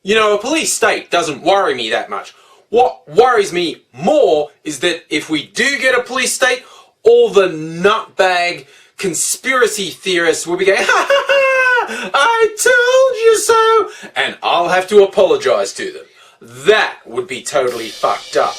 You know, a police state doesn't worry me that much. What worries me more is that if we do get a police state, all the nutbag conspiracy theorists will be going, ha ha ha, I told you so, and I'll have to apologise to them. That would be totally fucked up.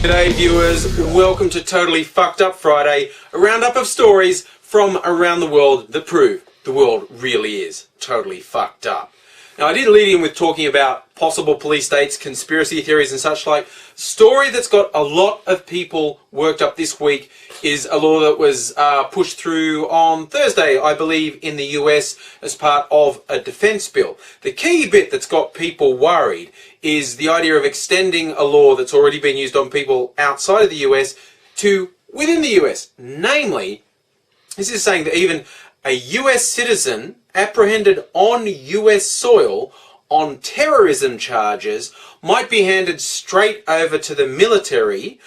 G'day viewers, welcome to Totally Fucked Up Friday, a roundup of stories from around the world that prove the world really is totally fucked up. Now I did lead in with talking about possible police states, conspiracy theories and such like. Story that's got a lot of people worked up this week is a law that was pushed through on Thursday, I believe, in the US as part of a defence bill. The key bit that's got people worried is the idea of extending a law that's already been used on people outside of the US to within the US. Namely, this is saying that even a US citizen apprehended on US soil on terrorism charges might be handed straight over to the military,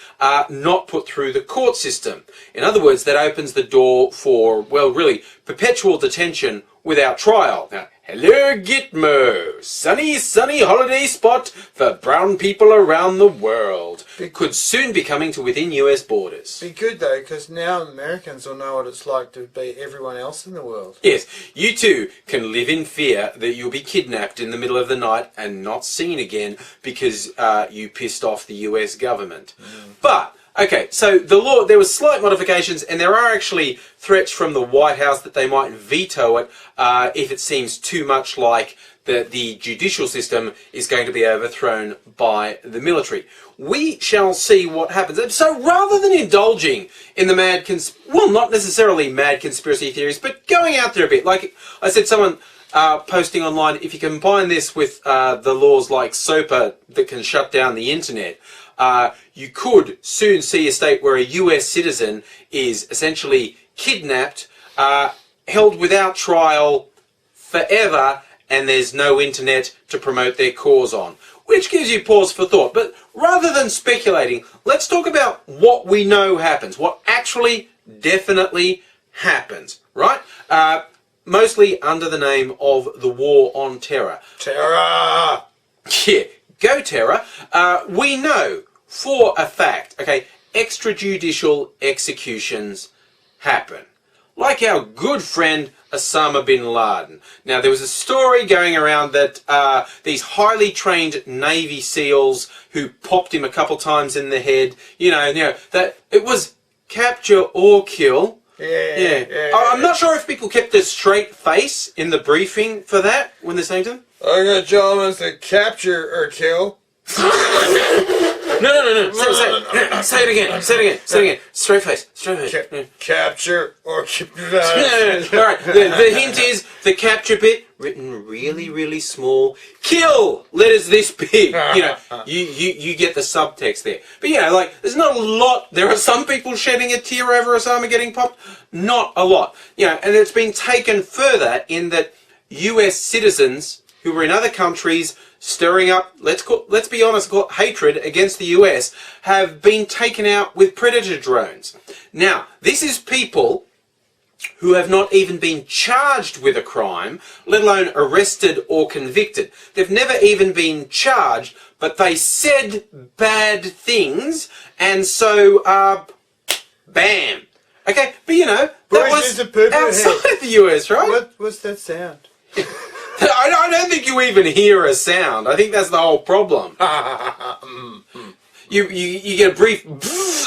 not put through the court system. In other words, that opens the door for, well, really, perpetual detention without trial. Now, hello Gitmo, sunny holiday spot for brown people around the world. Could soon be coming to within US borders. Be good though, because now Americans will know what it's like to be everyone else in the world. Yes, you too can live in fear that you'll be kidnapped in the middle of the night and not seen again because you pissed off the US government. But okay, so the law, there were slight modifications, and there are actually threats from the White House that they might veto it if it seems too much like the judicial system is going to be overthrown by the military. We shall see what happens. So rather than indulging in the not necessarily mad conspiracy theories, but going out there a bit, like I said, someone posting online, if you combine this with the laws like SOPA that can shut down the internet, you could soon see a state where a US citizen is essentially kidnapped, held without trial forever, and there's no internet to promote their cause on. Which gives you pause for thought. But rather than speculating, let's talk about what we know happens, what actually definitely happens, right? Mostly under the name of the War on Terror. Terror! Yeah, go Terror. We know for a fact, okay, extrajudicial executions happen. Like our good friend Osama bin Laden. Now, there was a story going around that these highly trained Navy SEALs who popped him a couple times in the head, you know, that it was capture or kill. Yeah. I'm not sure if people kept a straight face in the briefing for that when they're saying to them. I'm going to tell them to capture or kill. No. Say it again. Straight face. Capture or kill. Alright, the hint is the capture bit written really small. Kill letters this big. You know, you get the subtext there. But you know, like, there's not a lot. There are some people shedding a tear over Osama getting popped. Not a lot. You know, and it's been taken further in that US citizens who were in other countries stirring up, let's be honest, hatred against the US, have been taken out with predator drones. Now, this is people who have not even been charged with a crime, let alone arrested or convicted. They've never even been charged, but they said bad things, and so, bam. Okay, but you know, that was outside of the US, right? What's that sound? I don't think you even hear a sound. I think that's the whole problem. You get a brief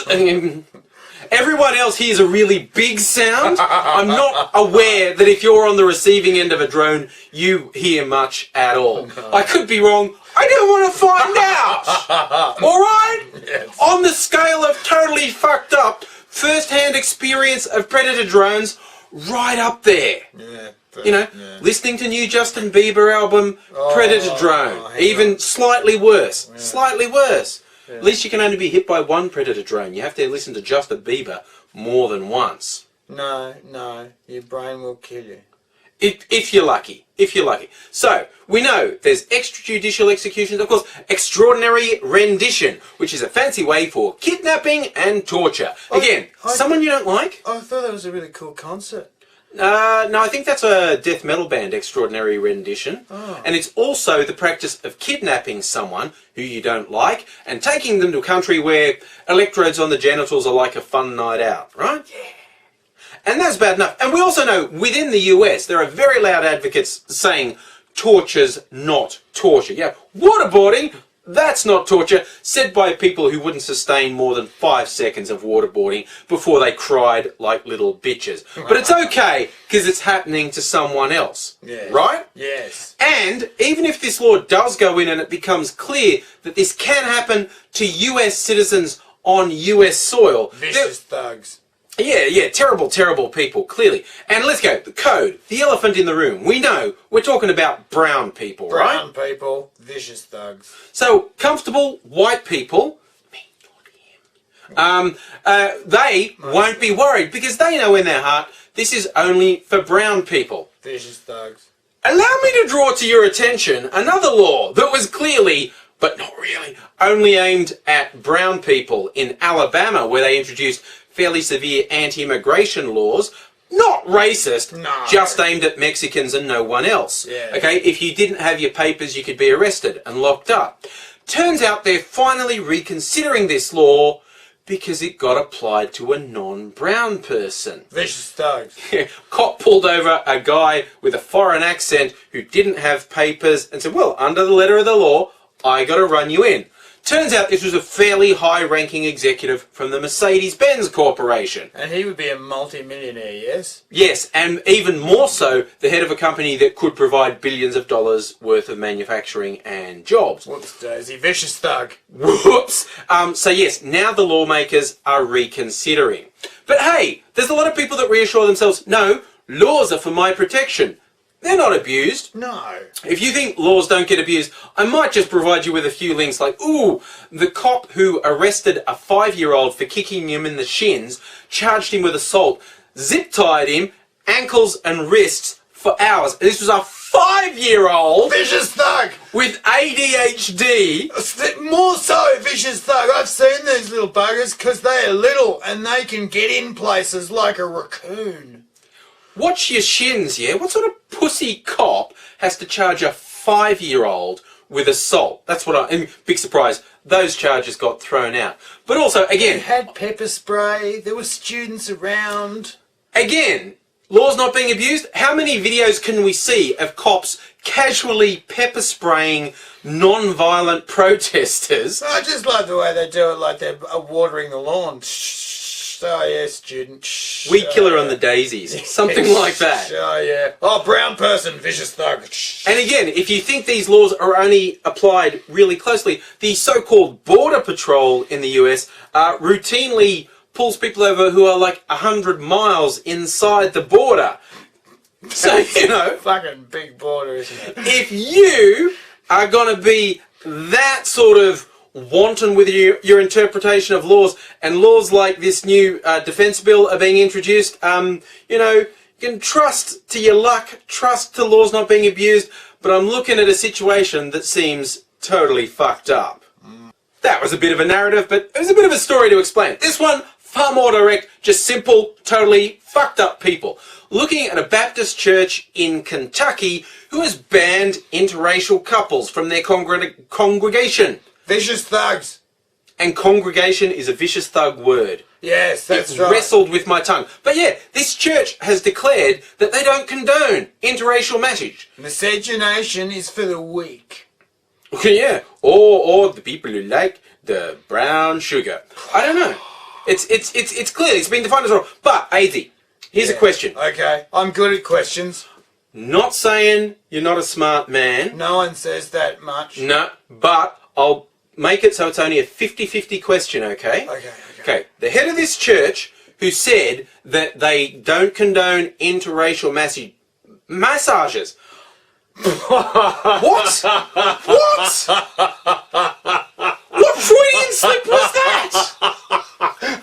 and everyone else hears a really big sound. I'm not aware that if you're on the receiving end of a drone, you hear much at all. No. I could be wrong. I don't want to find out. Alright? Yes. On the scale of totally fucked up, first-hand experience of predator drones, right up there. Yeah. You know, listening to new Justin Bieber album, Predator Drone, even slightly worse. Yeah. Slightly worse. Yeah. At least you can only be hit by one Predator Drone. You have to listen to Justin Bieber more than once. No, your brain will kill you. If you're lucky. If you're lucky. So, we know there's extrajudicial executions, of course, extraordinary rendition, which is a fancy way for kidnapping and torture. Again, someone you don't like? I thought that was a really cool concept. No, I think that's a death metal band, Extraordinary Rendition. Oh. And it's also the practice of kidnapping someone who you don't like and taking them to a country where electrodes on the genitals are like a fun night out, right? Yeah. And that's bad enough. And we also know within the US there are very loud advocates saying torture's not torture. Yeah, waterboarding, that's not torture, said by people who wouldn't sustain more than 5 seconds of waterboarding before they cried like little bitches. But it's okay, because it's happening to someone else. Yeah. Right? Yes. And even if this law does go in and it becomes clear that this can happen to US citizens on US soil... Vicious thugs. Yeah, terrible, terrible people, clearly. And let's go, the code, the elephant in the room. We know we're talking about brown people, right? Brown people, vicious thugs. So, comfortable white people, me, not him, they won't be worried because they know in their heart this is only for brown people. Vicious thugs. Allow me to draw to your attention another law that was clearly, but not really, only aimed at brown people in Alabama, where they introduced fairly severe anti-immigration laws, not racist, no. Just aimed at Mexicans and no one else. Yeah. Okay, if you didn't have your papers, you could be arrested and locked up. Turns out they're finally reconsidering this law because it got applied to a non-brown person. Vicious thugs. Cop pulled over a guy with a foreign accent who didn't have papers and said, well, under the letter of the law, I got to run you in. Turns out this was a fairly high-ranking executive from the Mercedes-Benz Corporation. And he would be a multi-millionaire, yes? Yes, and even more so, the head of a company that could provide billions of dollars worth of manufacturing and jobs. Whoops, Daisy. Vicious thug. Whoops! So yes, now the lawmakers are reconsidering. But hey, there's a lot of people that reassure themselves, no, laws are for my protection. They're not abused. No. If you think laws don't get abused, I might just provide you with a few links like, ooh, the cop who arrested a 5-year-old for kicking him in the shins, charged him with assault, zip-tied him, ankles and wrists for hours. This was a 5-year-old... Vicious thug! ...with ADHD. More so, vicious thug. I've seen these little buggers because they are little and they can get in places like a raccoon. Watch your shins, yeah? What sort of pussy cop has to charge a 5-year-old with assault? That's what and big surprise, those charges got thrown out. But also, again... They had pepper spray, there were students around. Again, laws not being abused. How many videos can we see of cops casually pepper spraying non-violent protesters? I just like the way they do it, like they're watering the lawn. Oh yeah, student. Weed killer on the daisies. Something like that. Oh yeah. Oh, brown person, vicious thug. And again, if you think these laws are only applied really closely, the so-called Border Patrol in the US routinely pulls people over who are like 100 miles inside the border. So, you know... Fucking big border, isn't it? If you are going to be that sort of wanton with your interpretation of laws, and laws like this new defence bill are being introduced, you know, you can trust to your luck, trust to laws not being abused, but I'm looking at a situation that seems totally fucked up. That was a bit of a narrative, but it was a bit of a story to explain. This one, far more direct, just simple, totally fucked up people. Looking at a Baptist church in Kentucky who has banned interracial couples from their congregation. Vicious thugs. And congregation is a vicious thug word. Yes, that's right. Wrestled with my tongue. But yeah, this church has declared that they don't condone interracial marriage. Miscegenation is for the weak. Yeah, or the people who like the brown sugar. I don't know. It's clear. It's been defined as wrong. But AZ, here's a question. Okay, I'm good at questions. Not saying you're not a smart man. No one says that much. No, but I'll make it so it's only a 50-50 question, okay? Okay. The head of this church who said that they don't condone interracial massages. What? What? What Freudian slip was that?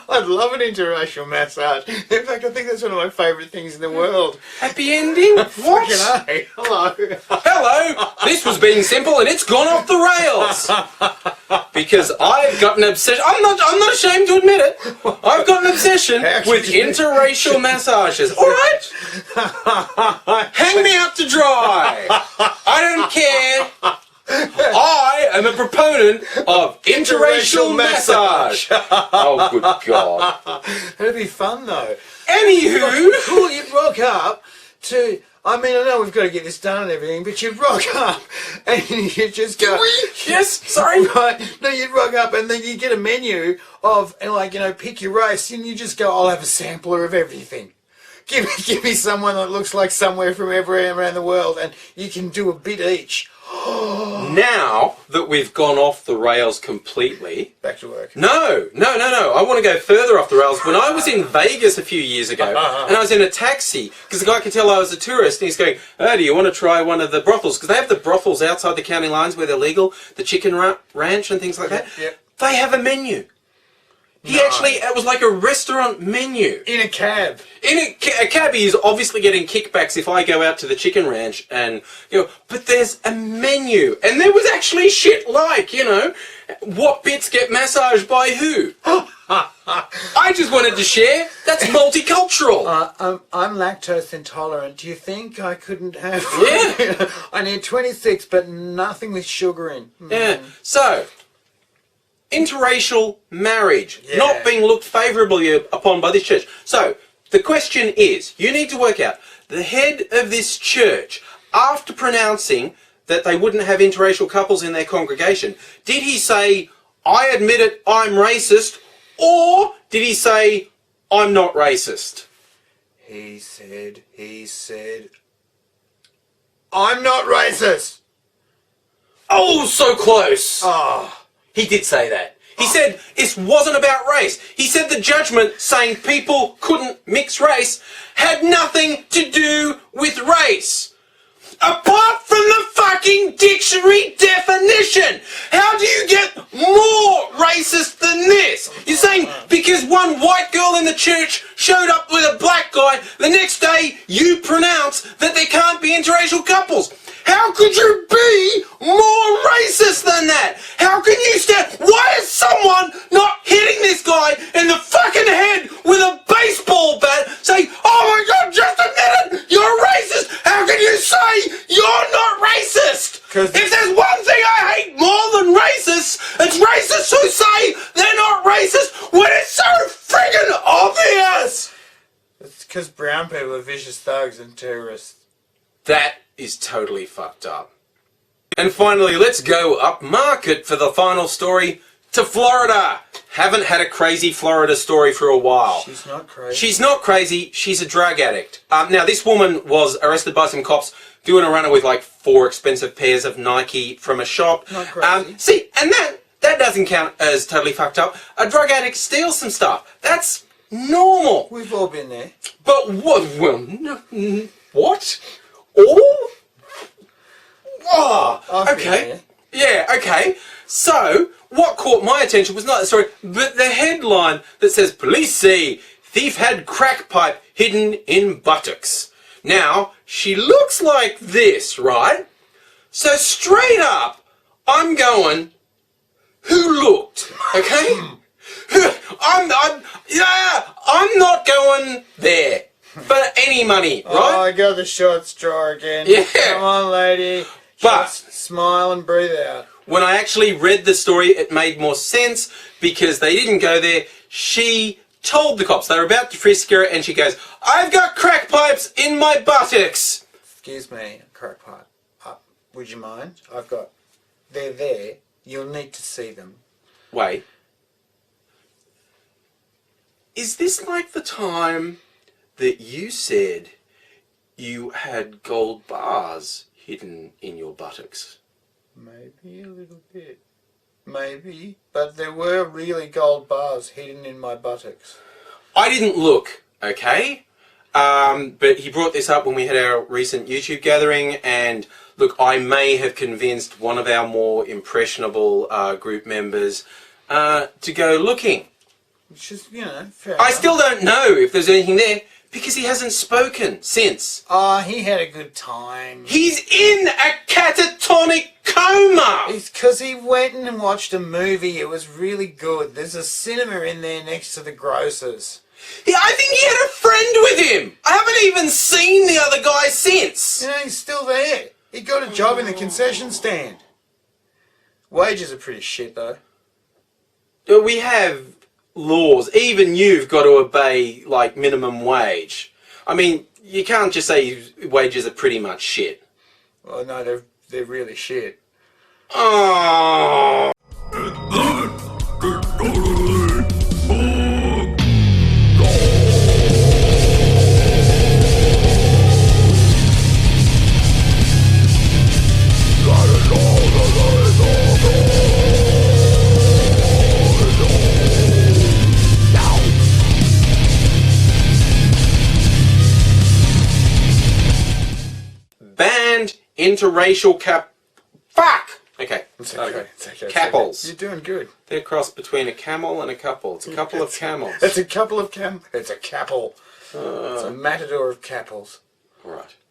I'd love an interracial massage. In fact, I think that's one of my favourite things in the world. Happy ending? What? Fucking A. Hello. Hello! This was being simple and it's gone off the rails! Because I've got an obsession. I'm not ashamed to admit it. I've got an obsession with interracial massages. Alright? Hang me out to dry. I don't care. I am a proponent of interracial massage. Oh, good God. That'd be fun, though. Anywho. Cool, you'd rock up to... I mean, I know we've got to get this done and everything, but you'd rock up and you just go... Yes, sorry. Right. No, you'd rock up and then you get a menu of, and like, you know, pick your race, and you just go, I'll have a sampler of everything. Give me someone that looks like somewhere from everywhere around the world, and you can do a bit each. Now that we've gone off the rails completely... Back to work. No. I want to go further off the rails. When I was in Vegas a few years ago, and I was in a taxi, because the guy could tell I was a tourist, and he's going, oh, do you want to try one of the brothels? Because they have the brothels outside the county lines where they're legal, the chicken ranch and things like that. Yep. They have a menu. It was like a restaurant menu. In a cab. In a cabbie is obviously getting kickbacks if I go out to the chicken ranch and go, but there's a menu. And there was actually shit like, you know, what bits get massaged by who. I just wanted to share. That's multicultural. I'm lactose intolerant. Do you think I couldn't have... Yeah. I need 26, but nothing with sugar in. Yeah. So... interracial marriage, Yeah. not being looked favourably upon by this church. So, the question is, you need to work out, the head of this church, after pronouncing that they wouldn't have interracial couples in their congregation, did he say, I admit it, I'm racist, or did he say, I'm not racist? He said, I'm not racist. Oh, so close. Oh. He did say that. He said it wasn't about race. He said the judgment saying people couldn't mix race had nothing to do with race. Apart from the fucking dictionary definition. How do you get more racist than this? You're saying because one white girl in the church showed up with a black guy, the next day you pronounce that there can't be interracial couples. How could you be more racist than that? How can you stand... Why is someone not hitting this guy in the fucking head with a baseball bat saying, oh my God, just admit it, you're racist. How can you say you're not racist? If there's one thing I hate more than racists, it's racists who say they're not racist when it's so friggin' obvious. It's because brown people are vicious thugs and terrorists. That is totally fucked up. And finally, let's go up market for the final story to Florida. Haven't had a crazy Florida story for a while. She's not crazy. She's not crazy. She's a drug addict. Now, this woman was arrested by some cops doing a runner with like 4 expensive pairs of Nike from a shop. Not crazy. See, and that doesn't count as totally fucked up. A drug addict steals some stuff. That's normal. We've all been there. But what? Well, no, what? Oh? Oh, okay. Yeah, okay. So, what caught my attention was not the story, but the headline that says, police say thief had crack pipe hidden in buttocks. Now, she looks like this, right? So straight up, I'm going, who looked? Okay? I'm not going there for any money, right? Oh, I got the short straw again. Yeah. Come on, lady. But just smile and breathe out. when I actually read the story, it made more sense because they didn't go there. She told the cops. They were about to frisk her and she goes, I've got crack pipes in my buttocks. Excuse me, crack pipe. Would you mind? They're there. You'll need to see them. Wait. Is this like the time that you said you had gold bars hidden in your buttocks? Maybe a little bit. Maybe. But there were really gold bars hidden in my buttocks. I didn't look, okay? But he brought this up when we had our recent YouTube gathering, and look, I may have convinced one of our more impressionable group members to go looking. Which is, you know, fair I enough. still don't know if there's anything there because he hasn't spoken since. Oh, he had a good time. He's in a catatonic coma! It's because he went and watched a movie. It was really good. There's a cinema in there next to the grocers. Yeah, I think he had a friend with him. I haven't even seen the other guy since. You know, he's still there. He got a job in the concession stand. Wages are pretty shit, though. We have laws. Even you've got to obey, like, minimum wage. I mean, you can't just say wages are pretty much shit. Well, no, they're really shit. Oh. Banned interracial Fuck! Okay. It's okay. It's okay. Couples. You're doing good. They're a cross between a camel and a couple. It's a couple of camels. It's a couple of It's a couple. It's a matador of couples. Right.